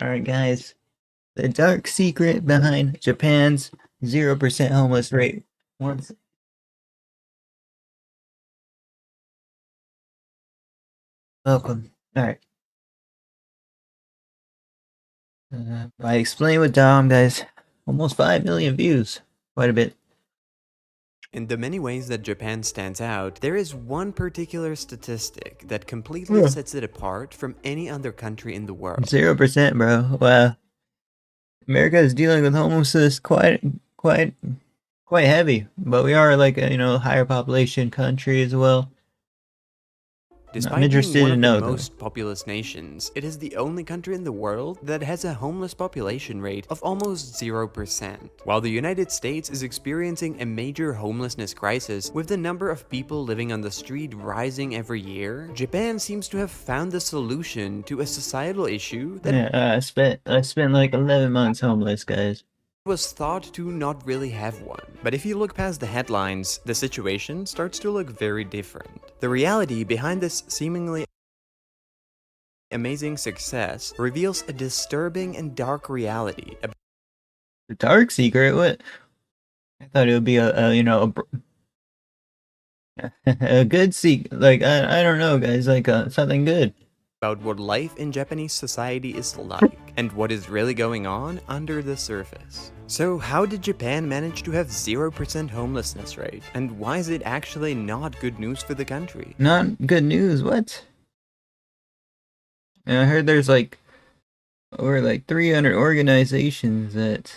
Alright, guys. The dark secret behind Japan's 0% homeless rate. Once. Welcome. Alright. I explained with Dom, guys. Almost 5 million views. Quite a bit. In the many ways that Japan stands out, there is one particular statistic that completely sets it apart from any other country in the world. 0%, bro. Wow. America is dealing with homelessness quite heavy, but we are like a higher population country as well. I'm Despite being interested one to of the know though. most populous nations, it is the only country in the world that has a homeless population rate of almost 0%. While the United States is experiencing a major homelessness crisis with the number of people living on the street rising every year, Japan seems to have found the solution to a societal issue that Yeah, I spent like 11 months homeless, guys. was thought to not really have one. But if you look past the headlines, the situation starts to look very different. The reality behind this seemingly amazing success reveals a disturbing and dark reality. The dark secret? What? I thought it would be a good secret. Like I don't know, guys. Like something good. About what life in Japanese society is like and what is really going on under the surface. So how did Japan manage to have 0% homelessness rate? And why is it actually not good news for the country? Not good news. What? And I heard there's like over like 300 organizations that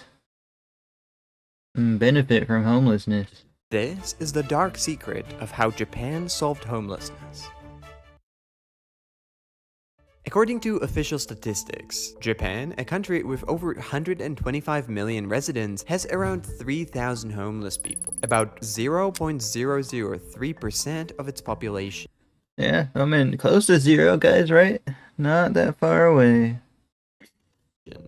benefit from homelessness. This is the dark secret of how Japan solved homelessness. According to official statistics, Japan, a country with over 125 million residents, has around 3,000 homeless people, about 0.003% of its population. Yeah, I mean close to zero, guys. Right? Not that far away.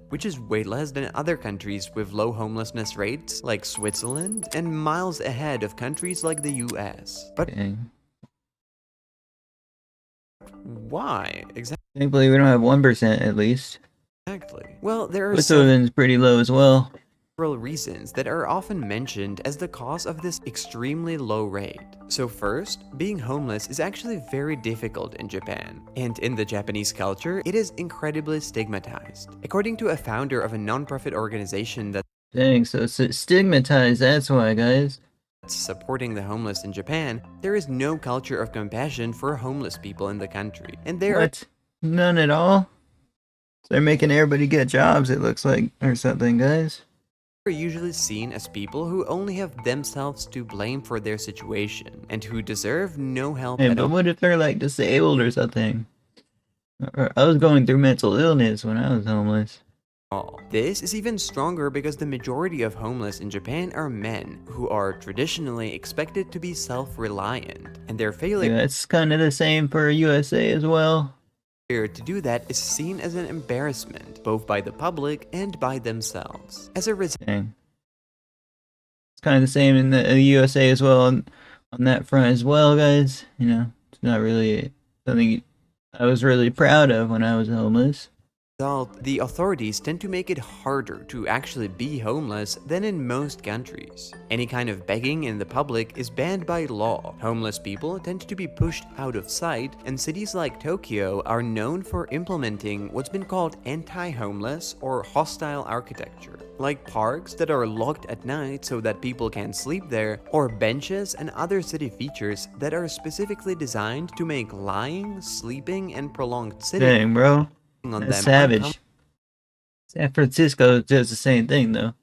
Which is way less than other countries with low homelessness rates like Switzerland and miles ahead of countries like the US. But Dang. why exactly? Thankfully, we don't have 1% at least. Well, there are Switzerland's pretty low as well. several reasons that are often mentioned as the cause of this extremely low rate. So first, being homeless is actually very difficult in Japan, and in the Japanese culture, it is incredibly stigmatized. According to a founder of a non-profit organization that's Dang, so it's stigmatized. That's why, guys. supporting the homeless in Japan, there is no culture of compassion for homeless people in the country, and there are What? None at all? So they're making everybody get jobs, it looks like, or something, guys. are usually seen as people who only have themselves to blame for their situation, and who deserve no help Hey, at but all. what if they're like disabled or something? I was going through mental illness when I was homeless. This is even stronger because the majority of homeless in Japan are men who are traditionally expected to be self-reliant, and their failure Yeah, it's kind of the same for USA as well. to do that is seen as an embarrassment, both by the public and by themselves. As a result, Dang. It's kind of the same in the USA as well on that front as well, guys. It's not really something I was really proud of when I was homeless. the authorities tend to make it harder to actually be homeless than in most countries. Any kind of begging in the public is banned by law. Homeless people tend to be pushed out of sight, and cities like Tokyo are known for implementing what's been called anti-homeless or hostile architecture, like parks that are locked at night so that people can't sleep there, or benches and other city features that are specifically designed to make lying, sleeping, and prolonged sitting Dang, bro. on That's them savage. San Francisco does the same thing, though.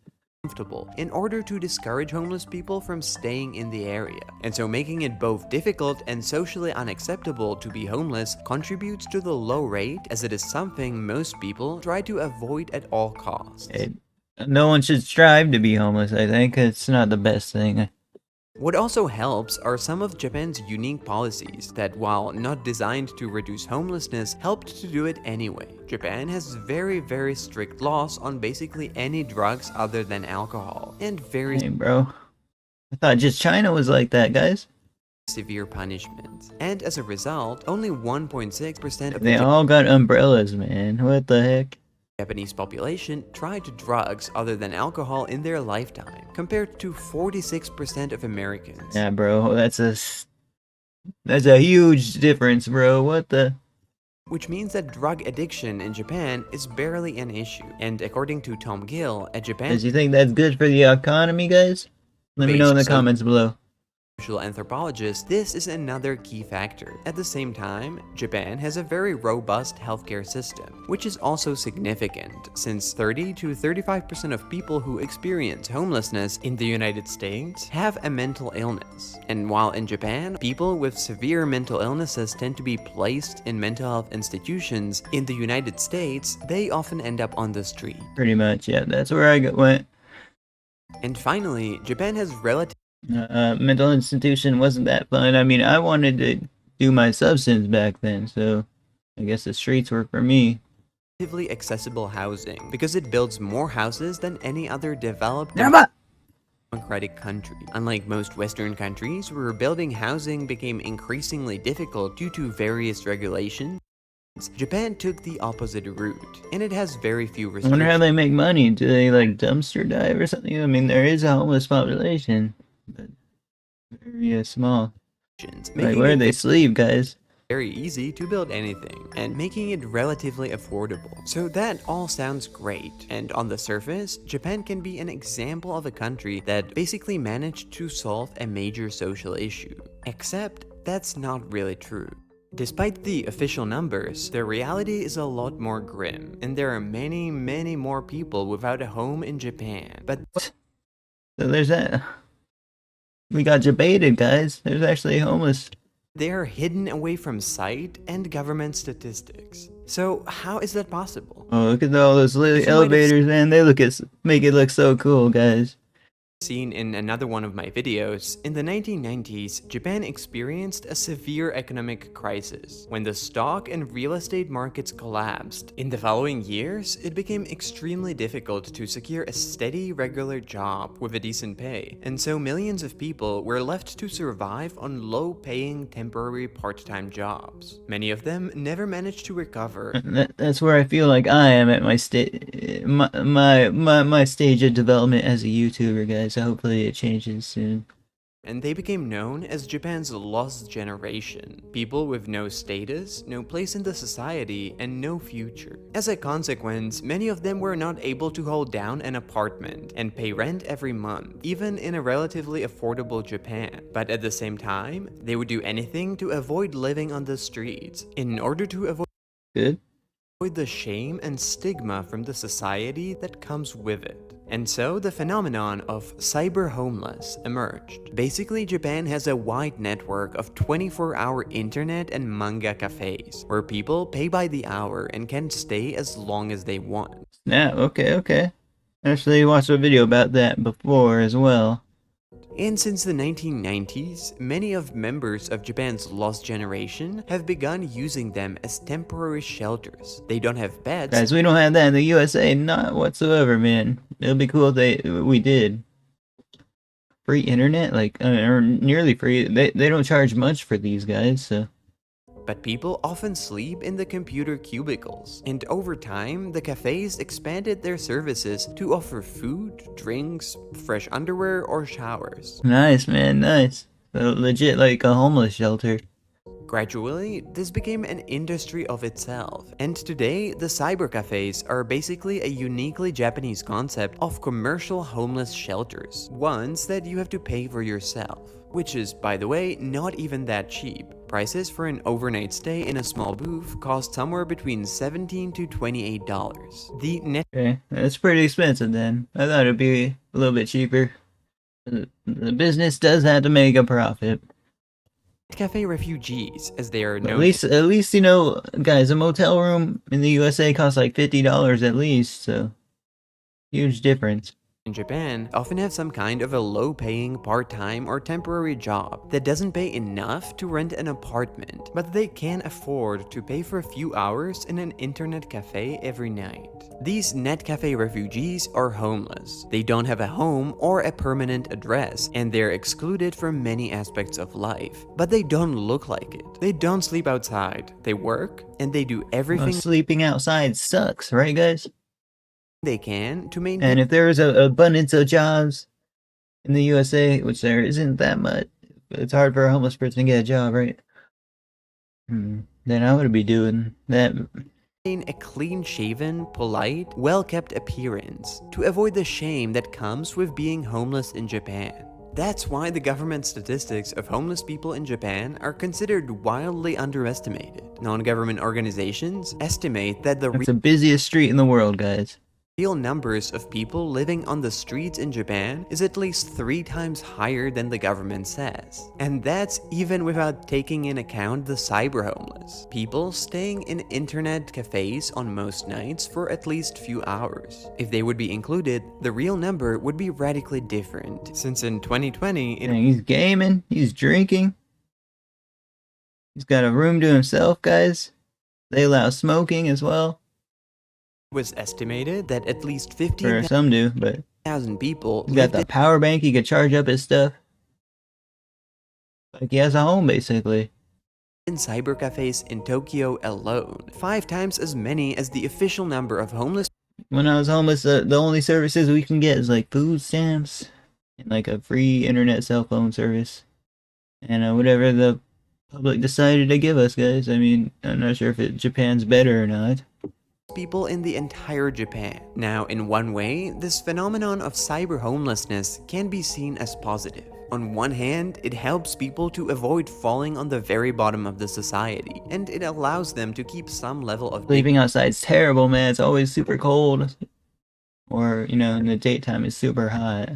uncomfortable in order to discourage homeless people from staying in the area. And so making it both difficult and socially unacceptable to be homeless contributes to the low rate, as it is something most people try to avoid at all costs. No one should strive to be homeless, I think. It's not the best thing. What also helps are some of Japan's unique policies that, while not designed to reduce homelessness, helped to do it anyway. Japan has very strict laws on basically any drugs other than alcohol, and very Hey, bro. I thought just China was like that, guys. severe punishments. And as a result, only 1.6% of They the all got umbrellas, man. What the heck? Japanese population tried drugs other than alcohol in their lifetime, compared to 46% of Americans. Yeah, bro, that's a huge difference, bro. What the? Which means that drug addiction in Japan is barely an issue. And according to Tom Gill, a Does you think that's good for the economy, guys? Let me know in Japan-based the comments below. social anthropologist, this is another key factor. At the same time, Japan has a very robust healthcare system, which is also significant since 30 to 35% of people who experience homelessness in the United States have a mental illness. And while in Japan, people with severe mental illnesses tend to be placed in mental health institutions, in the United States, they often end up on the street. Pretty much, yeah. That's where I went. And finally, Japan has relatively Mental institution wasn't that fun. I mean, I wanted to do my substance back then, so I guess the streets were for me. accessible housing because it builds more houses than any other developed democratic country. Unlike most Western countries, where building housing became increasingly difficult due to various regulations, Japan took the opposite route, and it has very few I wonder how restrictions. they make money. Do they like dumpster dive or something? I mean, there is a homeless population, but very small. Like, Making where it do they sleep, guys? very easy to build anything, and making it relatively affordable. So that all sounds great, and on the surface, Japan can be an example of a country that basically managed to solve a major social issue. Except, that's not really true. Despite the official numbers, the reality is a lot more grim, and there are many, many more people without a home in Japan. But So there's that. We got debated, guys. There's actually homeless. they are hidden away from sight and government statistics. So how is that possible? Oh, look at all those If you might have elevators, man. They make it look so cool, guys. seen in another one of my videos, in the 1990s, Japan experienced a severe economic crisis when the stock and real estate markets collapsed. In the following years, it became extremely difficult to secure a steady, regular job with a decent pay, and so millions of people were left to survive on low-paying temporary part-time jobs. Many of them never managed to recover. That's where I feel like I am at my my stage of development as a YouTuber, guys. So hopefully it changes soon. And they became known as Japan's lost generation, people with no status, no place in the society, and no future. As a consequence, many of them were not able to hold down an apartment and pay rent every month, even in a relatively affordable Japan. But at the same time, they would do anything to avoid living on the streets, in order to avoid Good. the shame and stigma from the society that comes with it. And so the phenomenon of cyber homeless emerged. Basically, Japan has a wide network of 24-hour internet and manga cafes, where people pay by the hour and can stay as long as they want. Yeah. Okay. Okay. Actually, watched a video about that before as well. And since the 1990s, many of members of Japan's lost generation have begun using them as temporary shelters. They don't have beds. Guys, we don't have that in the USA, not whatsoever, man. It'll be cool if we did. Free internet, like or nearly free. They don't charge much for these guys, so. But people often sleep in the computer cubicles, and over time, the cafes expanded their services to offer food, drinks, fresh underwear, or showers. Nice, man, nice. So legit like a homeless shelter. Gradually, this became an industry of itself, and today, the cyber cafes are basically a uniquely Japanese concept of commercial homeless shelters, ones that you have to pay for yourself. Which is, by the way, not even that cheap. Prices for an overnight stay in a small booth cost somewhere between $17 to $28. The net Okay, that's pretty expensive then. I thought it'd be a little bit cheaper. The business does have to make a profit. cafe refugees, as they are But known at least you know, guys, a motel room in the USA costs like $50 at least, so huge difference. in Japan, often have some kind of a low-paying part-time or temporary job that doesn't pay enough to rent an apartment, but they can afford to pay for a few hours in an internet cafe every night. These net cafe refugees are homeless. They don't have a home or a permanent address, and they're excluded from many aspects of life. But they don't look like it. They don't sleep outside. They work, and they do everything Sleeping outside sucks, right, guys? they can to maintain. And if there is an abundance of jobs in the USA, which there isn't that much, it's hard for a homeless person to get a job, right? Then I would be doing that. A clean-shaven, polite, well-kept appearance to avoid the shame that comes with being homeless in Japan. That's why the government statistics of homeless people in Japan are considered wildly underestimated. Non-government organizations estimate that the It's the busiest street in the world, guys. real numbers of people living on the streets in Japan is at least 3 times higher than the government says. And that's even without taking in account the cyber homeless, people staying in internet cafes on most nights for at least few hours. If they would be included, the real number would be radically different, since in 2020 And he's gaming, he's drinking, he's got a room to himself, guys. They allow smoking as well. was estimated that at least Or 15,000 some do, but people he's got lived the power bank, he could charge up his stuff. Like he has a home, basically. in cyber cafes in Tokyo alone, 5 times as many as the official number of homeless. When I was homeless, the only services we can get is like food stamps and like a free internet cell phone service. And whatever the public decided to give us, guys. I mean, I'm not sure if Japan's better or not. People in the entire Japan. Now, in one way, this phenomenon of cyber homelessness can be seen as positive. On one hand, it helps people to avoid falling on the very bottom of the society, and it allows them to keep some level of Sleeping outside's terrible, man. It's always super cold. Or, you know, in the daytime it's super hot.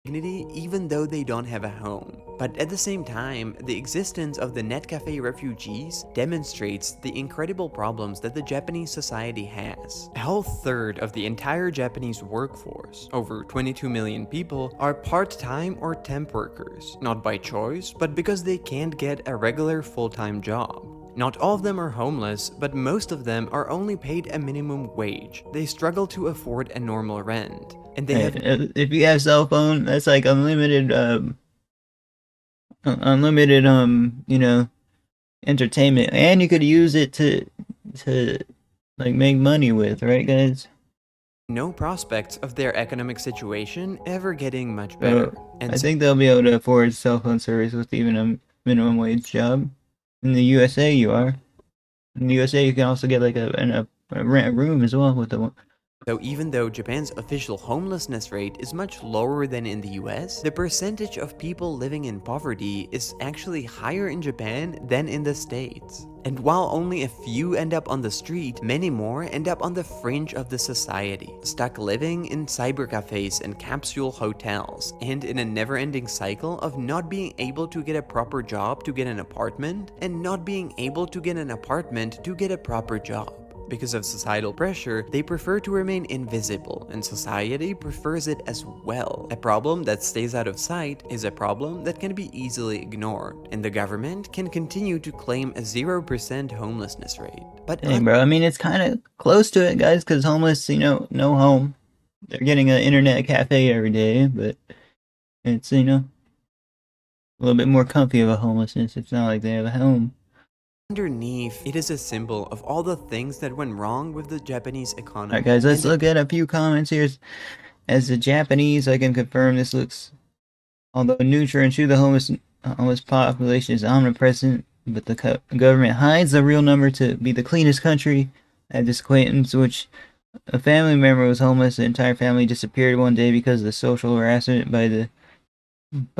dignity even though they don't have a home. But at the same time, the existence of the net cafe refugees demonstrates the incredible problems that the Japanese society has. A whole third of the entire Japanese workforce, over 22 million people, are part-time or temp workers, not by choice, but because they can't get a regular full-time job. Not all of them are homeless, but most of them are only paid a minimum wage. They struggle to afford a normal rent. And they have if you have cell phone, that's like unlimited you know, entertainment, and you could use it to like make money with, right, guys? no prospects of their economic situation ever getting much better. I think they'll be able to afford cell phone service with even a minimum wage job. In the USA, you are. In the USA, you can also get like a rent a room as well with the one. So even though Japan's official homelessness rate is much lower than in the US, the percentage of people living in poverty is actually higher in Japan than in the States. And while only a few end up on the street, many more end up on the fringe of the society, stuck living in cyber cafes and capsule hotels, and in a never-ending cycle of not being able to get a proper job to get an apartment, and not being able to get an apartment to get a proper job. Because of societal pressure, they prefer to remain invisible, and society prefers it as well. A problem that stays out of sight is a problem that can be easily ignored, and the government can continue to claim a 0% homelessness rate. But hey, bro, I mean, it's kind of close to it, guys, because homeless, you know, no home. They're getting an internet cafe every day, but it's, you know, a little bit more comfy of a homelessness. It's not like they have a home. underneath, it is a symbol of all the things that went wrong with the Japanese economy. Alright, guys, let's look at a few comments here. As a Japanese, I can confirm this looks, although neutral and true, the homeless population is omnipresent, but the government hides the real number to be the cleanest country. I had this acquaintance which a family member was homeless. The entire family disappeared one day because of the social harassment by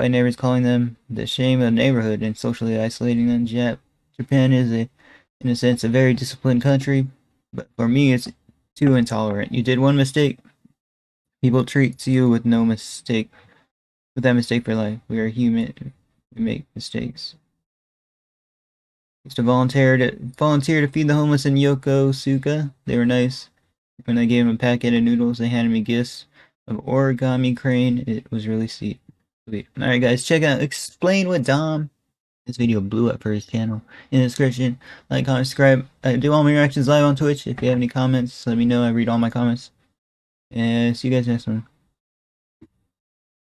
neighbors calling them the shame of the neighborhood and socially isolating them. Japan is in a sense, a very disciplined country, but for me, it's too intolerant. You did one mistake, people treat you with no mistake, with that mistake for life. We are human. We make mistakes. Used to volunteer to feed the homeless in Yokosuka. They were nice. When I gave them a packet of noodles, they handed me gifts of origami crane. It was really sweet. Alright, guys, check out Explain with Dom. This video blew up for his channel. In the description, like, comment, subscribe. I do all my reactions live on Twitch. If you have any comments, let me know. I read all my comments. And see you guys next one.